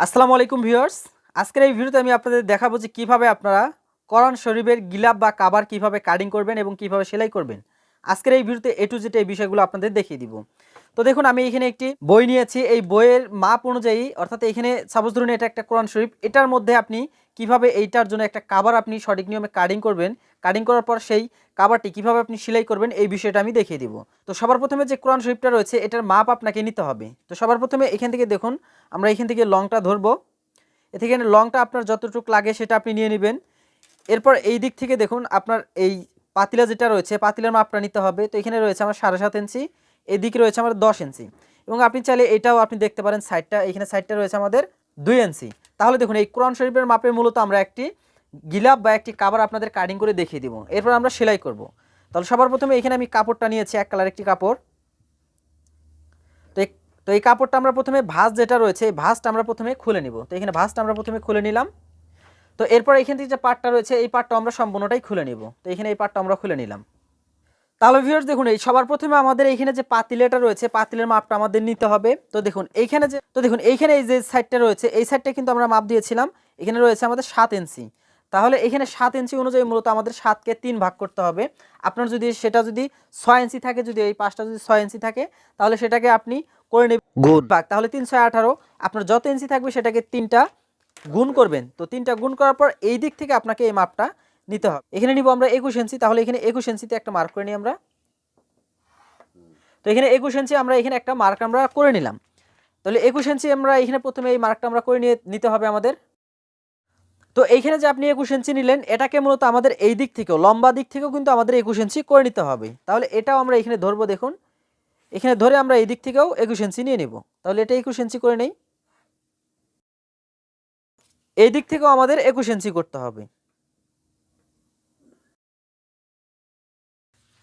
আসসালামু আলাইকুম ভিউয়ার্স, আজকের এই ভিডিওতে আমি আপনাদের দেখাবো যে কিভাবে আপনারা কোরআন শরীফের গিলাফ বা কাভার কিভাবে কাটিং করবেন এবং কিভাবে সেলাই করবেন। আজকের এই ভিডিওতে A to Z এই বিষয়গুলো আপনাদের দেখিয়ে দিব। তো দেখুন, আমি এখানে একটি বই নিয়েছি। এই বইয়ের মাপ অনুযায়ী, অর্থাৎ এখানে সাপোজ ধরুন এটা একটা কোরআন শরীফ, এটার মধ্যে আপনি কিভাবে এইটার জন্য একটা কাভার আপনি সঠিক নিয়মে কাটিং করবেন, কাটিং করার পর সেই কাভারটি কিভাবে আপনি সেলাই করবেন এই বিষয়টা আমি দেখিয়ে দিব। তো সবার প্রথমে যে কোরআন শরীফটা রয়েছে এটার মাপ আপনাকে নিতে হবে। তো সবার প্রথমে এখান থেকে দেখুন, আমরা এখান থেকে লংটা ধরবো। এ থেকে লংটা আপনার যতটুকু লাগে সেটা আপনি নিয়ে নেবেন। এরপর এই দিক থেকে দেখুন, আপনার এই পাতিলা যেটা রয়েছে পাতিলার মাপটা নিতে হবে। তো এখানে রয়েছে আমার 7.5 ইঞ্চি, এদিকে রয়েছে আমার 10 ইঞ্চি, এবং আপনি চাইলে এটাও আপনি দেখতে পারেন সাইডটা, এখানে সাইডটা রয়েছে আমাদের 2 ইঞ্চি। তাহলে দেখুন, এই কোরআন শরীফের মাপে মূলত আমরা একটি গিলাফ বা একটি কাভার আপনাদের কাটিং করে দেখিয়ে দিব। এরপর আমরা সেলাই করব। তাহলে সবার প্রথমে এখানে আমি কাপড়টা নিয়েছি, এক কালার একটি কাপড়। তো এই কাপড়টা আমরা প্রথমে ভাঁজ যেটা রয়েছে এই ভাঁজটা আমরা প্রথমে খুলে নিব। তো এখানে ভাঁজটা আমরা প্রথমে খুলে নিলাম। তো এরপর এখান থেকে যে পার্টটা রয়েছে এই পার্টটা আমরা সম্পূর্ণটাই খুলে নিব। তো এখানে এই পার্টটা আমরা খুলে নিলাম। তাহলে ভিউয়ার্স দেখুন, এই সবার প্রথমে আমাদের এইখানে যে পাতিলাটা রয়েছে পাতিলের মাপটা আমাদের নিতে হবে। তো দেখুন এইখানে এইখানে এই যে সাইডটা রয়েছে এই সাইডটা কিন্তু আমরা মাপ দিয়েছিলাম, এখানে রয়েছে আমাদের 7 ইঞ্চি। তাহলে এখানে 7 ইঞ্চি অনুযায়ী মূলত আমাদের 7কে 3 ভাগ করতে হবে। আপনার যদি সেটা যদি 6 ইঞ্চি থাকে, যদি এই পাশটা যদি 6 ইঞ্চি থাকে, তাহলে সেটাকে আপনি করে নেবেন গুণ ভাগ। তাহলে 3 6 18, আপনার যত ইঞ্চি থাকবে সেটাকে 3টা গুণ করবেন। তো 3টা গুণ করার পর এই দিক থেকে আপনাকে এই মাপটা নিতে হবে। এখানে নিব আমরা 21 ইঞ্চি। তাহলে এখানে 21 ইঞ্চিতে একটা মার্ক করে নিই আমরা। তো এখানে 21 ইঞ্চি আমরা এখানে একটা মার্ক আমরা করে নিলাম। তাহলে 21 ইঞ্চি আমরা এখানে প্রথমে এই মার্কটা আমরা করে নিতে হবে আমাদের। তো এইখানে যে আপনি 21 ইঞ্চি নিলেন, এটাকে মূলত আমাদের এই দিক থেকেও লম্বা দিক থেকেও কিন্তু আমাদের 21 ইঞ্চি করে নিতে হবে। তাহলে এটাও আমরা এখানে ধরবো। দেখুন এখানে ধরে আমরা এই দিক থেকেও 21 ইঞ্চি নিয়ে নেব। তাহলে এটা 21 ইঞ্চি করে নেই। এই দিক থেকেও আমাদের 21 ইঞ্চি করতে হবে।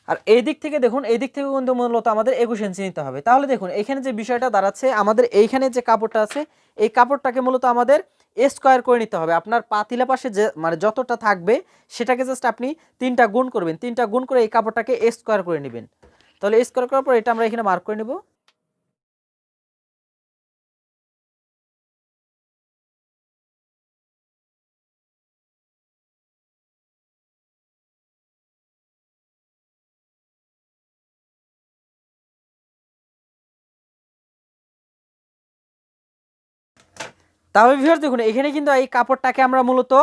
আর এই দিক থেকে দেখুন, এই দিক থেকে কিন্তু মূলত আমাদের 21 ইঞ্চি নিতে হবে। তাহলে দেখুন এখানে যে বিষয়টা দাঁড়াচ্ছে, আমাদের এইখানে যে কাপড়টা আছে এই কাপড়টাকে মূলত আমাদের স্কোয়ার করে নিতে হবে। আপনার পাতিলা পাশে যে মানে যতটা থাকবে সেটাকে জাস্ট আপনি 3টা গুণ করবেন। 3টা গুণ করে এই কাপড়টাকে স্কোয়ার করে নেবেন। তাহলে স্কোয়ার করার পর এটা আমরা এখানে মার্ক করে নেব। তাহলে ভিউয়ার্স দেখুন, এখানে কিন্তু এই কাপড়টাকে আমরা মূলত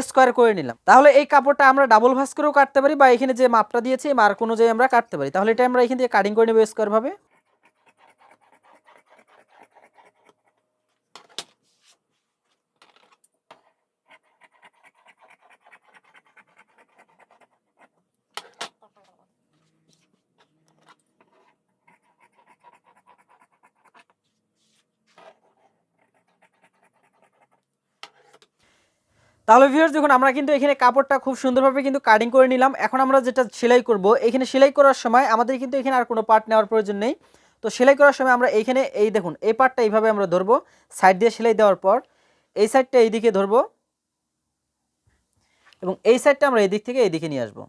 স্কোয়ার করে নিলাম। তাহলে এই কাপড়টা আমরা ডাবল ভাঁজ করেও কাটতে পারি, বা এখানে যে মাপটা দিয়েছি এই মার্ক অনুযায়ী আমরা কাটতে পারি। তাহলে এটা আমরা এখান থেকে কাটিং করে নেব স্কোয়ার ভাবে। তাহলে ভিউয়ার্স দেখুন, আমরা কিন্তু এখানে কাপড়টা খুব সুন্দরভাবে কিন্তু কাটিং করে নিলাম। এখন আমরা যেটা সেলাই করব, এখানে সেলাই করার সময় আমাদের কিন্তু এখানে আর কোনো পার্ট নেওয়ার প্রয়োজন নেই। তো সেলাই করার সময় আমরা এইখানে এই দেখুন এই পার্টটা এইভাবে আমরা ধরবো। সাইড দিয়ে সেলাই দেওয়ার পর এই সাইডটা এইদিকে ধরবো, এবং এই সাইডটা আমরা এই দিক থেকে এইদিকে নিয়ে আসবো।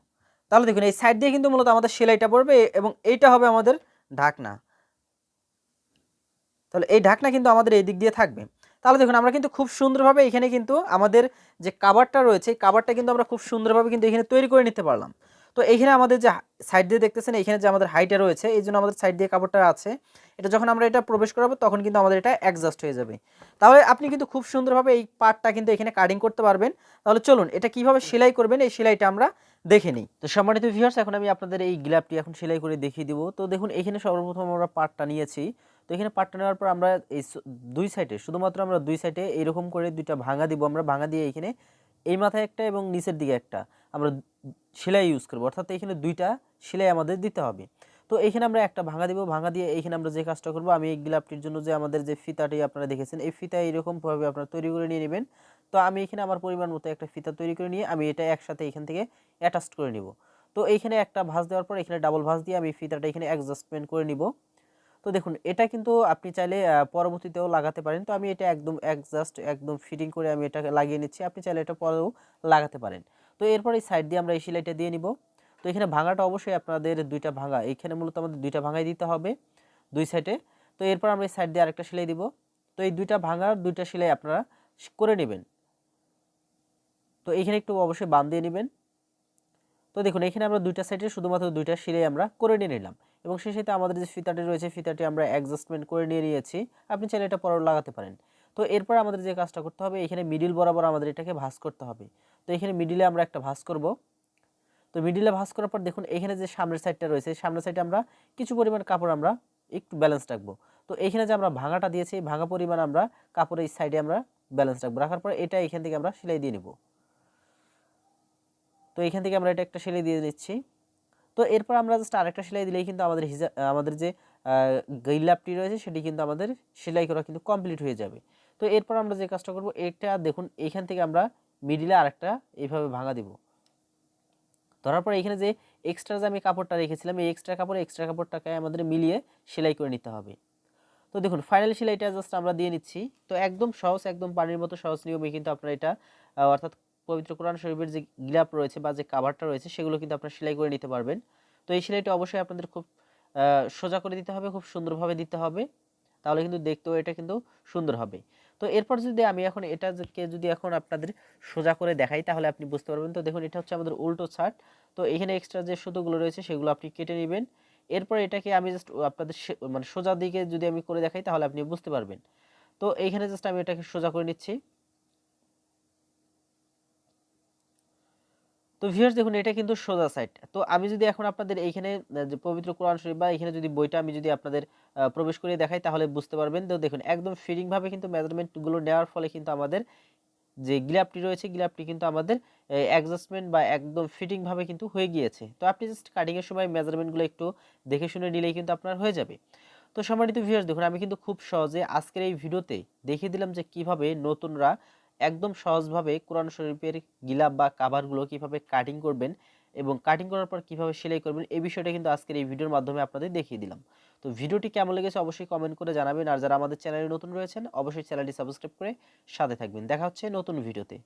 তাহলে দেখুন এই সাইড দিয়ে কিন্তু মূলত আমাদের সেলাইটা পড়বে, এবং এইটা হবে আমাদের ঢাকনা। তাহলে এই ঢাকনা কিন্তু আমাদের এই দিক দিয়ে থাকবে। তাহলে দেখুন আমরা কিন্তু খুব সুন্দরভাবে এখানে কিন্তু আমাদের যে কাভারটা রয়েছে কাভারটা কিন্তু আমরা খুব সুন্দরভাবে কিন্তু এখানে তৈরি করে নিতে পারলাম। তো এইখানে আমাদের যে সাইড দিয়ে দেখতেছেন এখানে যে আমাদের হাইটে রয়েছে, এই জন্য আমাদের সাইড দিয়ে কাভারটা আছে। এটা যখন আমরা এটা প্রবেশ করাবো তখন কিন্তু আমাদের এটা অ্যাডজাস্ট হয়ে যাবে। তাহলে আপনি কিন্তু খুব সুন্দরভাবে এই পার্টটা কিন্তু এখানে কাটিং করতে পারবেন। তাহলে চলুন এটা কিভাবে সেলাই করবেন এই সেলাইটা আমরা দেখে নিই। তো সম্মানিত ভিউয়ার্স, এখন আমি আপনাদের এই গ্লাভটি এখন সেলাই করে দেখিয়ে দিব। তো দেখুন এখানে সর্বপ্রথম আমরা পার্টটা নিয়েছি। তো এখানে পার্টটা নেওয়ার পর আমরা এই দুই সাইডে শুধুমাত্র আমরা দুই সাইডে এইরকম করে দুইটা ভাঙা দিব। আমরা ভাঙা দিয়ে এখানে এই মাথায় একটা এবং নিচের দিকে একটা আমরা সেলাই ইউজ করবো, অর্থাৎ এখানে দুইটা সেলাই আমাদের দিতে হবে। তো এখানে আমরা একটা ভাঙা দিব, ভাঙা দিয়ে এইখানে আমরা যে কাজটা করবো, আমি এই গ্লাভটির জন্য যে আমাদের যে ফিতাটি আপনারা দেখেছেন এই ফিতা এইরকমভাবে আপনারা তৈরি করে নিয়ে নেবেন। তো আমি এখানে আমার পরিমাণ মতো একটা ফিতা তৈরি করে নিয়ে আমি এটা একসাথে এখান থেকে অ্যাটাচ করে নিব। তো এইখানে একটা ভাঁজ দেওয়ার পর এখানে ডাবল ভাঁজ দিয়ে আমি ফিতাটা এখানে অ্যাডজাস্টমেন্ট করে নিব। তো দেখুন এটা কিন্তু আপনি চাইলে পরবর্তীতেও লাগাতে পারেন। তো আমি এটা একদম একদম ফিটিং করে আমি এটাকে লাগিয়ে নিচ্ছি। আপনি চাইলে এটা পরেও লাগাতে পারেন। তো এরপর এই সাইড দিয়ে আমরা এই সেলাইটা দিয়ে নিব। তো এখানে ভাঙাটা অবশ্যই আপনাদের দুইটা ভাঙা, এখানে মূলত আমাদের দুইটা ভাঙাই দিতে হবে দুই সাইডে। তো এরপর আমরা এই সাইড দিয়ে আরেকটা সেলাই দিব। তো এই দুইটা ভাঙার দুইটা সেলাই আপনারা করে নেবেন। তো এইখানে একটু অবশ্যই বাঁধ দিয়ে নেবেন। তো দেখুন এখানে আমরা দুইটা সাইডে শুধুমাত্র দুইটা সেলাই আমরা করে নিয়ে নিলাম এবং সেই সাথে আমাদের যে ফিতাটি রয়েছে ফিতাটি আমরা অ্যাডজাস্টমেন্ট করে নিয়ে নিয়েছি। আপনি চাইলে এটা পরেও লাগাতে পারেন। তো এরপর আমাদের যে কাজটা করতে হবে, এখানে মিডিল বরাবর আমাদের এটাকে ভাঁজ করতে হবে। তো এখানে মিডিলে আমরা একটা ভাঁজ করব। তো মিডিলে ভাঁজ করার পর দেখুন এখানে যে সামনের সাইডটা রয়েছে, সামনের সাইডে আমরা কিছু পরিমাণ কাপড় আমরা একটু ব্যালেন্স রাখবো। তো এখানে যে আমরা ভাঙাটা দিয়েছি, এই ভাঙা পরিমাণ আমরা কাপড়ের এই সাইডে আমরা ব্যালেন্স রাখবো। রাখার পর এটা এখান থেকে আমরা সেলাই দিয়ে নেব। তো এখান থেকে আমরা এটা একটা সেলাই দিয়ে দিচ্ছি। তো এরপর আমরা জাস্ট আরেকটা সেলাই দিলেই কিন্তু আমাদের যে গিলাপটি রয়েছে সেটি কিন্তু আমাদের সেলাই করা কিন্তু কমপ্লিট হয়ে যাবে। তো এরপর আমরা যে কাজটা করব, এটা দেখুন এইখান থেকে আমরা মিডিলে আরেকটা এইভাবে ভাঙা দিব। ধরার পর এখানে যে এক্সট্রা যে আমি কাপড়টা রেখেছিলাম, এই এক্সট্রা কাপড়টাকে আমাদের মিলিয়ে সেলাই করে নিতে হবে। তো দেখুন ফাইনাল সেলাইটা জাস্ট আমরা দিয়ে নিচ্ছি। তো একদম সহজ, একদম পানির মতো সহজ নিয়মে কিন্তু আপনারা এটা অর্থাৎ পবিত্র কোরআন শরীফের যে গিলাপ রয়েছে বা যে কাভারটা রয়েছে সেগুলো কিন্তু আপনারা সেলাই করে নিতে পারবেন। তো এই সেলাইটা অবশ্যই আপনাদের খুব সোজা করে দিতে হবে, খুব সুন্দরভাবে দিতে হবে, তাহলে কিন্তু দেখতেও এটা কিন্তু সুন্দর হবে। তো এরপর যদি আমি এখন এটাকে যদি এখন আপনাদের সোজা করে দেখাই তাহলে আপনি বুঝতে পারবেন। তো দেখুন এটা হচ্ছে আমাদের উল্টো শার্ট। তো এখানে এক্সট্রা যে সুতোগুলো রয়েছে সেগুলো আপনি কেটে নেবেন। এরপর এটাকে আমি জাস্ট আপনাদের মানে সোজা দিকে যদি আমি করে দেখাই তাহলে আপনি বুঝতে পারবেন। তো এইখানে জাস্ট আমি এটাকে সোজা করে নিচ্ছি। তো ভিউয়ার্স দেখুন এটা কিন্তু সোজা সাইড। তো আমি যদি এখন আপনাদের এইখানে যে পবিত্র কোরআন শরীফ বা এখানে যদি বইটা আমি যদি আপনাদের প্রবেশ করিয়ে দেখাই তাহলে বুঝতে পারবেন। তো দেখুন একদম ফিটিং ভাবে কিন্তু মেজারমেন্টগুলো নেওয়ার ফলে কিন্তু আমাদের যে গিলাপটি রয়েছে গিলাপটি কিন্তু আমাদের অ্যাডজাস্টমেন্ট বা একদম ফিটিং ভাবে কিন্তু হয়ে গিয়েছে। তো আপনি জাস্ট কাটিং এর সময় মেজারমেন্টগুলো একটু দেখে শুনে নিলেই কিন্তু আপনার হয়ে যাবে। তো সম্মানিত ভিউয়ার্স দেখুন আমি কিন্তু খুব সহজে আজকের এই ভিডিওতে দেখিয়ে দিলাম যে কিভাবে নতুনরা একদম সহজভাবে কোরআন শরীফের গিলাপ বা কাভারগুলো কিভাবে কাটিং করবেন এবং কাটিং করার পর কিভাবে সেলাই করবেন, এই বিষয়টা কিন্তু আজকের এই ভিডিওর মাধ্যমে আপনাদের দেখিয়ে দিলাম। তো ভিডিওটি কেমন লেগেছে অবশ্যই কমেন্ট করে জানাবেন। আর যারা আমাদের চ্যানেলে নতুন রয়েছেন অবশ্যই চ্যানেলটি সাবস্ক্রাইব করে সাথে থাকবেন। দেখা হচ্ছে নতুন ভিডিওতে।